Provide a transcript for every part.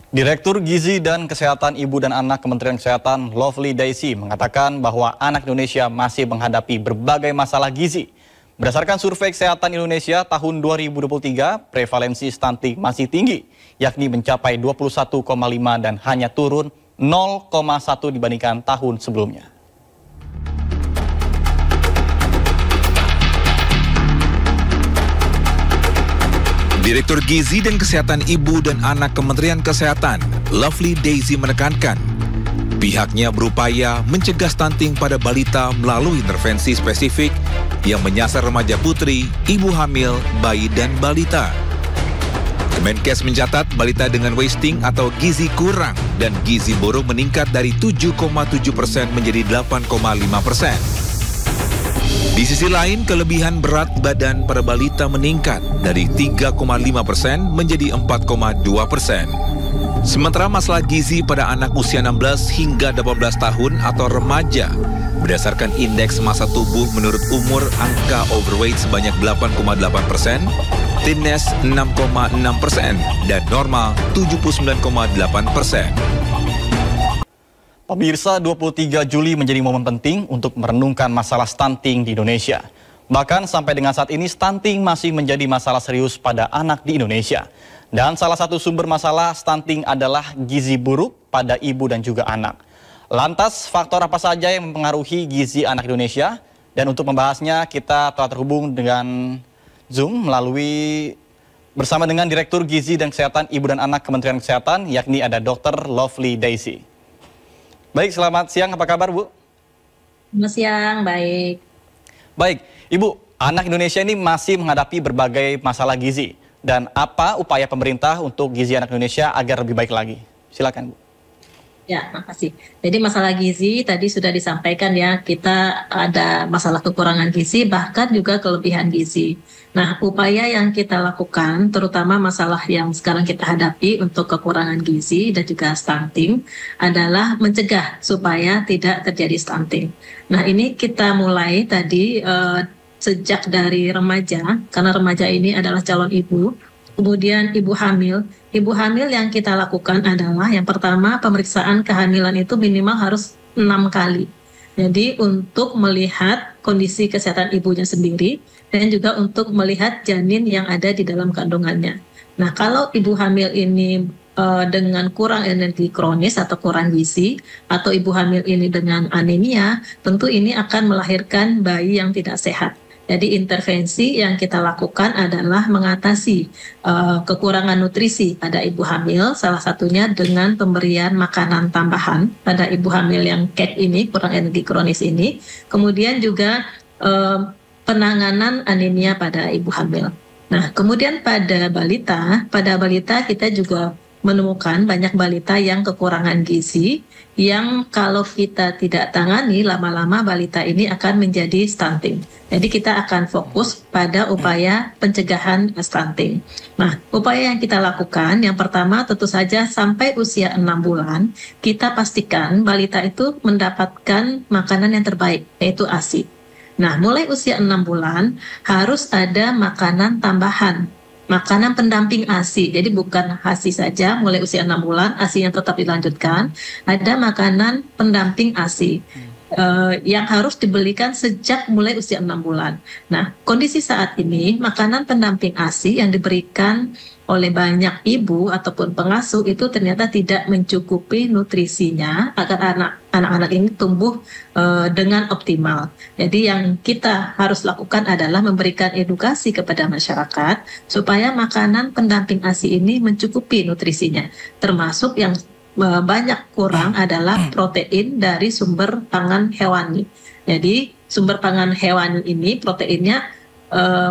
Direktur Gizi dan Kesehatan Ibu dan Anak Kementerian Kesehatan Lovely Daisy mengatakan bahwa anak Indonesia masih menghadapi berbagai masalah gizi. Berdasarkan survei Kesehatan Indonesia tahun 2023, prevalensi stunting masih tinggi, yakni mencapai 21,5 dan hanya turun 0,1 dibandingkan tahun sebelumnya. Direktur Gizi dan Kesehatan Ibu dan Anak Kementerian Kesehatan, Lovely Daisy menekankan, pihaknya berupaya mencegah stunting pada balita melalui intervensi spesifik yang menyasar remaja putri, ibu hamil, bayi, dan balita. Kemenkes mencatat balita dengan wasting atau gizi kurang dan gizi buruk meningkat dari 7,7% menjadi 8,5%. Di sisi lain, kelebihan berat badan pada balita meningkat dari 3,5% menjadi 4,2%. Sementara masalah gizi pada anak usia 16 hingga 18 tahun atau remaja, berdasarkan indeks massa tubuh menurut umur, angka overweight sebanyak 8,8%, thinness 6,6%, dan normal 79,8%. Pemirsa, 23 Juli menjadi momen penting untuk merenungkan masalah stunting di Indonesia. Bahkan sampai dengan saat ini stunting masih menjadi masalah serius pada anak di Indonesia. Dan salah satu sumber masalah stunting adalah gizi buruk pada ibu dan juga anak. Lantas, faktor apa saja yang mempengaruhi gizi anak Indonesia? Dan untuk membahasnya, kita telah terhubung dengan Zoom bersama dengan Direktur Gizi dan Kesehatan Ibu dan Anak Kementerian Kesehatan, yakni ada Dr. Lovely Daisy. Baik, selamat siang. Apa kabar, Bu? Selamat siang, baik. Baik, Ibu, anak Indonesia ini masih menghadapi berbagai masalah gizi. Dan apa upaya pemerintah untuk gizi anak Indonesia agar lebih baik lagi? Silakan, Bu. Ya, makasih. Jadi masalah gizi tadi sudah disampaikan ya, kita ada masalah kekurangan gizi, bahkan juga kelebihan gizi. Nah, upaya yang kita lakukan, terutama masalah yang sekarang kita hadapi untuk kekurangan gizi dan juga stunting, adalah mencegah supaya tidak terjadi stunting. Nah, ini kita mulai tadi sejak dari remaja, karena remaja ini adalah calon ibu, kemudian ibu hamil. Ibu hamil yang kita lakukan adalah yang pertama pemeriksaan kehamilan itu minimal harus 6 kali. Jadi untuk melihat kondisi kesehatan ibunya sendiri dan juga untuk melihat janin yang ada di dalam kandungannya. Nah, kalau ibu hamil ini dengan kurang energi kronis atau kurang gizi, atau ibu hamil ini dengan anemia, tentu ini akan melahirkan bayi yang tidak sehat. Jadi intervensi yang kita lakukan adalah mengatasi kekurangan nutrisi pada ibu hamil, salah satunya dengan pemberian makanan tambahan pada ibu hamil yang CAG ini, kurang energi kronis ini. Kemudian juga penanganan anemia pada ibu hamil. Nah, kemudian pada balita kita juga menemukan banyak balita yang kekurangan gizi, yang kalau kita tidak tangani lama-lama balita ini akan menjadi stunting. Jadi kita akan fokus pada upaya pencegahan stunting. Nah, upaya yang kita lakukan, yang pertama tentu saja sampai usia 6 bulan, kita pastikan balita itu mendapatkan makanan yang terbaik, yaitu ASI. Nah, mulai usia 6 bulan harus ada makanan tambahan, makanan pendamping ASI. Jadi bukan ASI saja, mulai usia 6 bulan, ASI yang tetap dilanjutkan. Ada makanan pendamping ASI yang harus dibelikan sejak mulai usia 6 bulan. Nah, kondisi saat ini, makanan pendamping ASI yang diberikan oleh banyak ibu ataupun pengasuh itu ternyata tidak mencukupi nutrisinya agar anak-anak ini tumbuh dengan optimal. Jadi yang kita harus lakukan adalah memberikan edukasi kepada masyarakat supaya makanan pendamping ASI ini mencukupi nutrisinya, termasuk yang banyak kurang adalah protein dari sumber pangan hewani. Jadi sumber pangan hewani ini proteinnya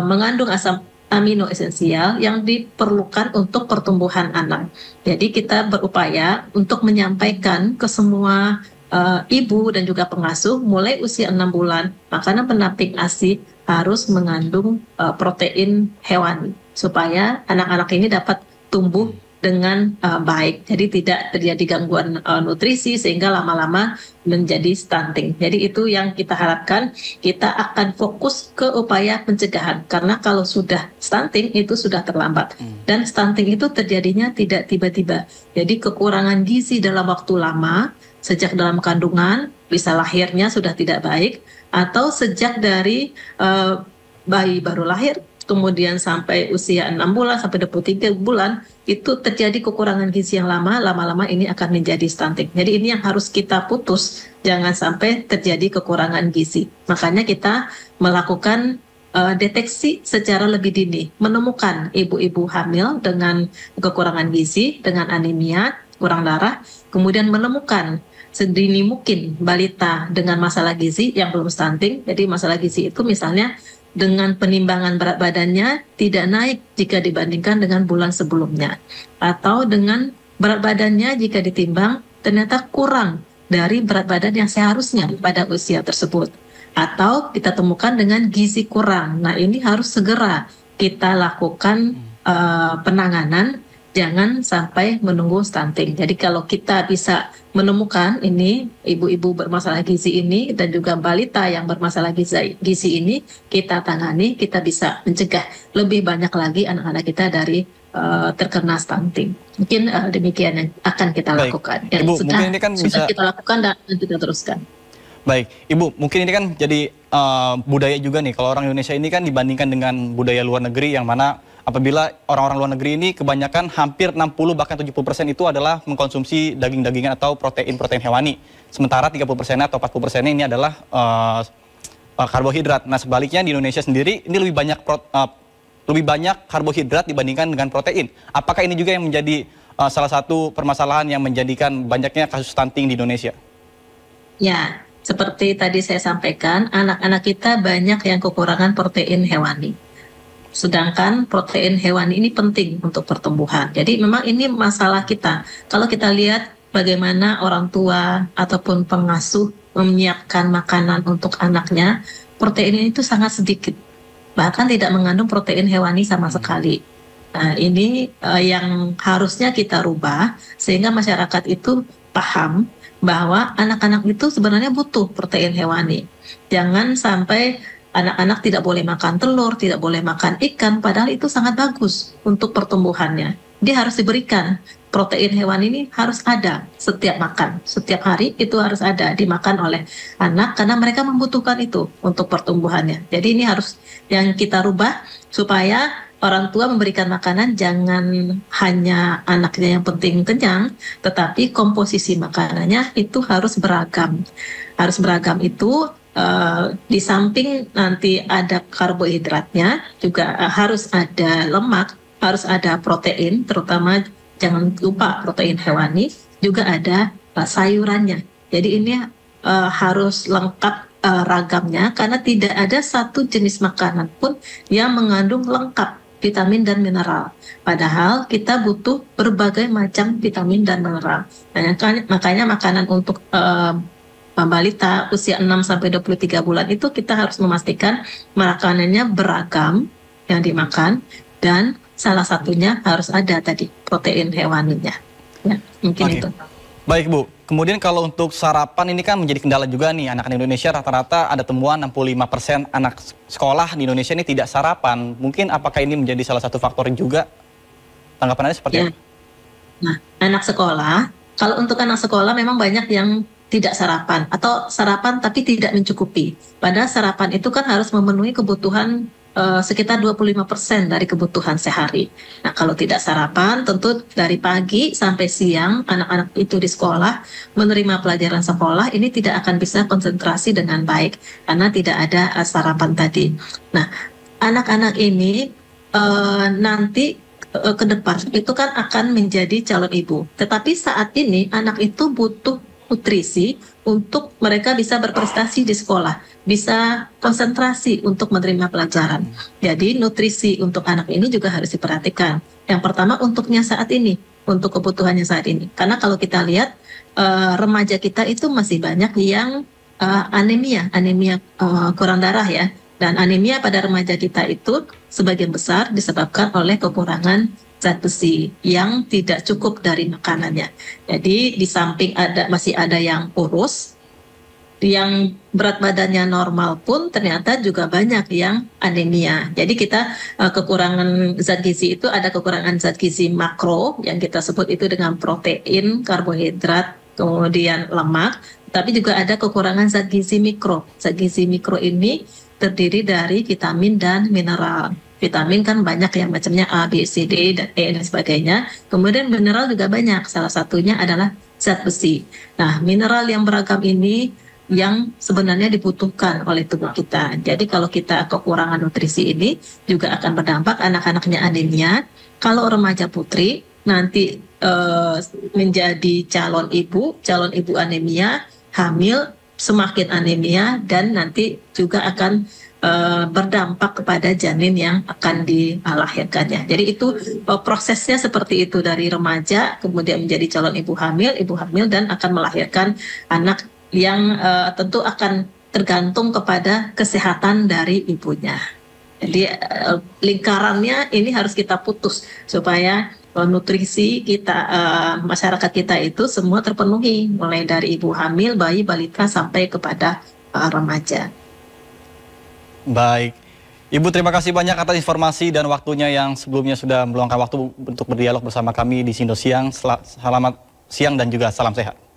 mengandung asam amino esensial yang diperlukan untuk pertumbuhan anak. Jadi kita berupaya untuk menyampaikan ke semua ibu dan juga pengasuh mulai usia 6 bulan makanan pendamping ASI harus mengandung protein hewani supaya anak-anak ini dapat tumbuh dengan baik. Jadi tidak terjadi gangguan nutrisi sehingga lama-lama menjadi stunting. Jadi itu yang kita harapkan, kita akan fokus ke upaya pencegahan. Karena kalau sudah stunting itu sudah terlambat. Dan stunting itu terjadinya tidak tiba-tiba. Jadi kekurangan gizi dalam waktu lama, sejak dalam kandungan, bisa lahirnya sudah tidak baik, atau sejak dari bayi baru lahir, kemudian sampai usia 6 bulan sampai 23 bulan itu terjadi kekurangan gizi yang lama-lama ini akan menjadi stunting. Jadi ini yang harus kita putus, jangan sampai terjadi kekurangan gizi. Makanya kita melakukan deteksi secara lebih dini, menemukan ibu-ibu hamil dengan kekurangan gizi, dengan anemia, kurang darah, kemudian menemukan sedini mungkin balita dengan masalah gizi yang belum stunting. Jadi masalah gizi itu misalnya dengan penimbangan berat badannya tidak naik jika dibandingkan dengan bulan sebelumnya, atau dengan berat badannya jika ditimbang ternyata kurang dari berat badan yang seharusnya pada usia tersebut, atau kita temukan dengan gizi kurang. Nah, ini harus segera kita lakukan penanganan, jangan sampai menunggu stunting. Jadi kalau kita bisa menemukan ini ibu-ibu bermasalah gizi ini dan juga balita yang bermasalah gizi ini, kita tangani, kita bisa mencegah lebih banyak lagi anak-anak kita dari terkena stunting. Mungkin demikian yang akan kita lakukan. Yang Ibu, mungkin ini kan sudah bisa kita lakukan dan kita teruskan. Baik, Ibu, mungkin ini kan jadi budaya juga nih. Kalau orang Indonesia ini kan dibandingkan dengan budaya luar negeri yang mana apabila orang-orang luar negeri ini kebanyakan hampir 60 bahkan 70% itu adalah mengkonsumsi daging-dagingan atau protein hewani. Sementara 30% atau 40% ini adalah karbohidrat. Nah, sebaliknya di Indonesia sendiri ini lebih banyak karbohidrat dibandingkan dengan protein. Apakah ini juga yang menjadi salah satu permasalahan yang menjadikan banyaknya kasus stunting di Indonesia? Ya, seperti tadi saya sampaikan, anak-anak kita banyak yang kekurangan protein hewani. Sedangkan protein hewani ini penting untuk pertumbuhan. Jadi memang ini masalah kita. Kalau kita lihat bagaimana orang tua ataupun pengasuh menyiapkan makanan untuk anaknya, protein ini itu sangat sedikit. Bahkan tidak mengandung protein hewani sama sekali. Nah, ini yang harusnya kita rubah sehingga masyarakat itu paham bahwa anak-anak itu sebenarnya butuh protein hewani. Jangan sampai anak-anak tidak boleh makan telur, tidak boleh makan ikan, padahal itu sangat bagus untuk pertumbuhannya. Dia harus diberikan protein hewan ini, harus ada setiap makan, setiap hari itu harus ada dimakan oleh anak karena mereka membutuhkan itu untuk pertumbuhannya. Jadi ini harus yang kita rubah supaya orang tua memberikan makanan jangan hanya anaknya yang penting kenyang, tetapi komposisi makanannya itu harus beragam. Harus beragam itu di samping nanti ada karbohidratnya, juga harus ada lemak, harus ada protein, terutama jangan lupa protein hewani, juga ada sayurannya. Jadi ini harus lengkap ragamnya, karena tidak ada satu jenis makanan pun yang mengandung lengkap vitamin dan mineral. Padahal kita butuh berbagai macam vitamin dan mineral. Makanya makanan untuk balita usia 6-23 bulan itu kita harus memastikan makanannya beragam yang dimakan, dan salah satunya harus ada tadi protein hewaninya. Ya, mungkin itu. Baik, Bu. Kemudian kalau untuk sarapan ini kan menjadi kendala juga nih. Anak Indonesia rata-rata ada temuan 65% anak sekolah di Indonesia ini tidak sarapan. Mungkin apakah ini menjadi salah satu faktor juga? Tanggapan Anda seperti apa? Nah, anak sekolah, kalau untuk anak sekolah memang banyak yang tidak sarapan atau sarapan tapi tidak mencukupi. Padahal sarapan itu kan harus memenuhi kebutuhan sekitar 25% dari kebutuhan sehari. Nah, kalau tidak sarapan, tentu dari pagi sampai siang anak-anak itu di sekolah menerima pelajaran sekolah ini tidak akan bisa konsentrasi dengan baik karena tidak ada sarapan tadi. Nah, anak-anak ini nanti ke depan itu kan akan menjadi calon ibu. Tetapi saat ini anak itu butuh nutrisi untuk mereka bisa berprestasi di sekolah, bisa konsentrasi untuk menerima pelajaran. Jadi nutrisi untuk anak ini juga harus diperhatikan. Yang pertama untuknya saat ini, untuk kebutuhannya saat ini. Karena kalau kita lihat remaja kita itu masih banyak yang anemia kurang darah ya. Dan anemia pada remaja kita itu sebagian besar disebabkan oleh kekurangan zat besi yang tidak cukup dari makanannya. Jadi di samping masih ada yang kurus, yang berat badannya normal pun ternyata juga banyak yang anemia. Jadi kita kekurangan zat gizi itu ada kekurangan zat gizi makro yang kita sebut itu dengan protein, karbohidrat, kemudian lemak, tapi juga ada kekurangan zat gizi mikro. Zat gizi mikro ini terdiri dari vitamin dan mineral. Vitamin kan banyak yang macamnya A, B, C, D, dan E, dan sebagainya. Kemudian mineral juga banyak, salah satunya adalah zat besi. Nah, mineral yang beragam ini yang sebenarnya dibutuhkan oleh tubuh kita. Jadi kalau kita kekurangan nutrisi ini juga akan berdampak anak-anaknya anemia. Kalau remaja putri nanti menjadi calon ibu anemia, hamil semakin anemia, dan nanti juga akan berdampak kepada janin yang akan dilahirkannya. Jadi itu prosesnya seperti itu dari remaja kemudian menjadi calon ibu hamil dan akan melahirkan anak yang tentu akan tergantung kepada kesehatan dari ibunya. Jadi lingkarannya ini harus kita putus supaya nutrisi kita masyarakat kita itu semua terpenuhi, mulai dari ibu hamil, bayi, balita sampai kepada remaja. Baik, Ibu terima kasih banyak atas informasi dan waktunya yang sebelumnya sudah meluangkan waktu untuk berdialog bersama kami di Sindo Siang. Selamat siang dan juga salam sehat.